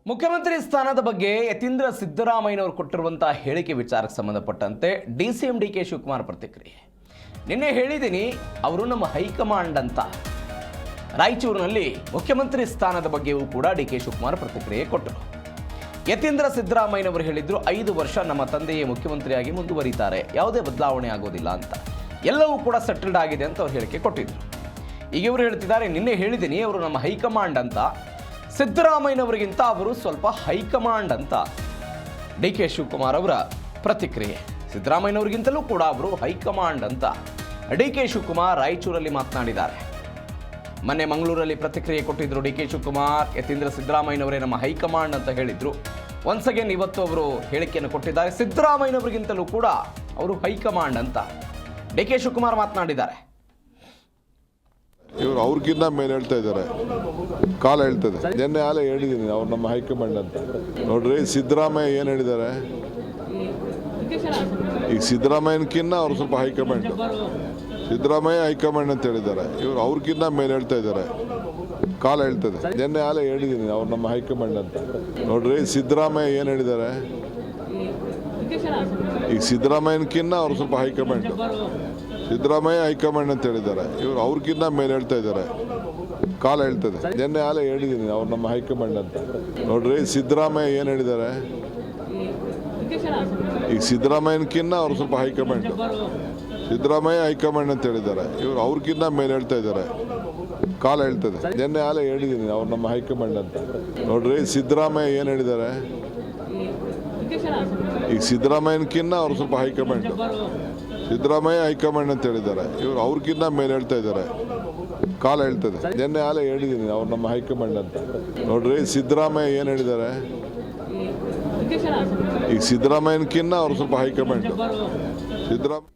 ಮುಖ್ಯಮಂತ್ರಿ ಸ್ಥಾನದ ಬಗ್ಗೆ ಯತೀಂದ್ರ ಸಿದ್ದರಾಮಯ್ಯನವರು ಕೊಟ್ಟಿರುವಂತಹ ಹೇಳಿಕೆ ವಿಚಾರಕ್ಕೆ ಸಂಬಂಧಪಟ್ಟಂತೆ ಡಿಸಿಎಂ ಡಿಕೆ ಶಿವಕುಮಾರ್ ಪ್ರತಿಕ್ರಿಯೆ. ನಿನ್ನೆ ಹೇಳಿದ್ದೀನಿ, ಅವರು ನಮ್ಮ ಹೈಕಮಾಂಡ್ ಅಂತ. ರಾಯಚೂರಿನಲ್ಲಿ ಮುಖ್ಯಮಂತ್ರಿ ಸ್ಥಾನದ ಬಗ್ಗೆಯೂ ಕೂಡ ಡಿಕೆ ಶಿವಕುಮಾರ್ ಪ್ರತಿಕ್ರಿಯೆ ಕೊಟ್ಟರು. ಯತೀಂದ್ರ ಸಿದ್ದರಾಮಯ್ಯನವರು ಹೇಳಿದ್ರು, 5 ವರ್ಷ ನಮ್ಮ ತಂದೆಯೇ ಮುಖ್ಯಮಂತ್ರಿಯಾಗಿ ಮುಂದುವರಿತಾರೆ, ಯಾವುದೇ ಬದಲಾವಣೆ ಆಗೋದಿಲ್ಲ ಅಂತ, ಎಲ್ಲವೂ ಕೂಡ ಸೆಟಲ್ಡ್ ಆಗಿದೆ ಅಂತ ಅವರು ಹೇಳಿಕೆ ಕೊಟ್ಟಿದ್ರು. ಈಗ ಇವರು ಹೇಳ್ತಿದ್ದಾರೆ, ನಿನ್ನೆ ಹೇಳಿದ್ದೀನಿ ಅವರು ನಮ್ಮ ಹೈಕಮಾಂಡ್ ಅಂತ. ಸಿದ್ದರಾಮಯ್ಯನವರಿಗಿಂತ ಅವರು ಸ್ವಲ್ಪ ಹೈಕಮಾಂಡ್ ಅಂತ. ಡಿ ಕೆ ಶಿವಕುಮಾರ್ ಅವರ ಪ್ರತಿಕ್ರಿಯೆ. ಸಿದ್ದರಾಮಯ್ಯನವರಿಗಿಂತಲೂ ಕೂಡ ಅವರು ಹೈಕಮಾಂಡ್ ಅಂತ ಡಿ ಕೆ ಶಿವಕುಮಾರ್ ರಾಯಚೂರಲ್ಲಿ ಮಾತನಾಡಿದ್ದಾರೆ. ಮೊನ್ನೆ ಮಂಗಳೂರಲ್ಲಿ ಪ್ರತಿಕ್ರಿಯೆ ಕೊಟ್ಟಿದ್ರು ಡಿ ಕೆ ಶಿವಕುಮಾರ್. ಯತೀಂದ್ರ ಸಿದ್ದರಾಮಯ್ಯನವರೇ ನಮ್ಮ ಹೈಕಮಾಂಡ್ ಅಂತ ಹೇಳಿದ್ರು. ಒನ್ಸ್ ಅಗೇನ್ ಇವತ್ತು ಅವರು ಹೇಳಿಕೆಯನ್ನು ಕೊಟ್ಟಿದ್ದಾರೆ. ಸಿದ್ದರಾಮಯ್ಯನವರಿಗಿಂತಲೂ ಕೂಡ ಅವರು ಹೈಕಮಾಂಡ್ ಅಂತ ಡಿ ಕೆ ಶಿವಕುಮಾರ್ ಮಾತನಾಡಿದ್ದಾರೆ. ಇವರು ಅವ್ರಿಗಿನ್ನ ಮೇಲೆ ಹೇಳ್ತಾ ಇದ್ದಾರೆ, ಕಾಲ ಹೇಳ್ತದೆ. ನಿನ್ನೆ ಆಲೆ ಹೇಳಿದ್ದೀನಿ ಅವ್ರು ನಮ್ಮ ಹೈಕಮಾಂಡ್ ಅಂತ. ನೋಡ್ರಿ, ಸಿದ್ದರಾಮಯ್ಯ ಏನು ಹೇಳಿದ್ದಾರೆ, ಈಗ ಸಿದ್ದರಾಮಯ್ಯನಕ್ಕಿನ್ನ ಅವ್ರು ಸ್ವಲ್ಪ ಹೈಕಮಾಂಡ್. ಸಿದ್ದರಾಮಯ್ಯ ಹೈಕಮಾಂಡ್ ಅಂತ ಹೇಳಿದ್ದಾರೆ, ಇವರು ಅವ್ರಿಗಿನ್ನ ಮೇಲೆ ಹೇಳ್ತಾ ಇದ್ದಾರೆ, ಕಾಲ ಹೇಳ್ತದೆ. ನಿನ್ನೆ ಆಲೆ ಹೇಳಿದ್ದೀನಿ ಅವ್ರು ನಮ್ಮ ಹೈಕಮಾಂಡ್ ಅಂತ. ನೋಡ್ರಿ, ಸಿದ್ದರಾಮಯ್ಯ ಏನು ಹೇಳಿದ್ದಾರೆ, ಈಗ ಸಿದ್ದರಾಮಯ್ಯನಕ್ಕಿನ್ನ ಅವ್ರು ಸ್ವಲ್ಪ ಹೈಕಮಾಂಡ್. ಸಿದ್ದರಾಮಯ್ಯ ಹೈಕಮಾಂಡ್ ಅಂತ ಹೇಳಿದ್ದಾರೆ, ಇವರು ಅವ್ರಿಗಿನ್ನ ಮೇಲೆ ಹೇಳ್ತಾ ಇದ್ದಾರೆ, ಕಾಲ ಹೇಳ್ತದೆ. ನಿನ್ನೆ ಆಲೆ ಹೇಳಿದ್ದೀನಿ ಅವ್ರು ನಮ್ಮ ಹೈಕಮಾಂಡ್ ಅಂತ. ನೋಡ್ರಿ, ಸಿದ್ದರಾಮಯ್ಯ ಏನು ಹೇಳಿದ್ದಾರೆ, ಈಗ ಸಿದ್ದರಾಮಯ್ಯನಕ್ಕಿನ್ನ ಅವ್ರು ಸ್ವಲ್ಪ ಹೈಕಮಾಂಡ್. ಸಿದ್ದರಾಮಯ್ಯ ಹೈಕಮಾಂಡ್ ಅಂತ ಹೇಳಿದ್ದಾರೆ, ಇವರು ಅವ್ರಿಗಿನ್ನ ಮೇಲೆ ಹೇಳ್ತಾ ಇದ್ದಾರೆ, ಕಾಲ ಹೇಳ್ತದೆ. ನಿನ್ನೆ ಆಲೆ ಹೇಳಿದ್ದೀನಿ ಅವ್ರು ನಮ್ಮ ಹೈಕಮಾಂಡ್ ಅಂತ. ನೋಡ್ರಿ, ಸಿದ್ದರಾಮಯ್ಯ ಏನು ಹೇಳಿದ್ದಾರೆ, ಈಗ ಸಿದ್ದರಾಮಯ್ಯನಕ್ಕಿನ್ನ ಅವ್ರು ಸ್ವಲ್ಪ ಹೈಕಮಾಂಡ್. ಸಿದ್ದರಾಮಯ್ಯ ಹೈಕಮಾಂಡ್ ಅಂತ ಹೇಳಿದ್ದಾರೆ, ಇವರು ಅವ್ರಿಗಿನ್ನ ಮೇಲೆ ಹೇಳ್ತಾ ಇದ್ದಾರೆ, ಕಾಲ ಹೇಳ್ತದೆ. ನಿನ್ನೆ ಆಲೆ ಹೇಳಿದ್ದೀನಿ ಅವ್ರು ನಮ್ಮ ಹೈಕಮಾಂಡ್ ಅಂತ. ನೋಡ್ರಿ, ಸಿದ್ದರಾಮಯ್ಯ ಏನು ಹೇಳಿದ್ದಾರೆ, ಈಗ ಸಿದ್ದರಾಮಯ್ಯನಕ್ಕಿನ್ನ ಅವ್ರು ಸ್ವಲ್ಪ ಹೈಕಮಾಂಡ್. ಸಿದ್ದರಾಮಯ್ಯ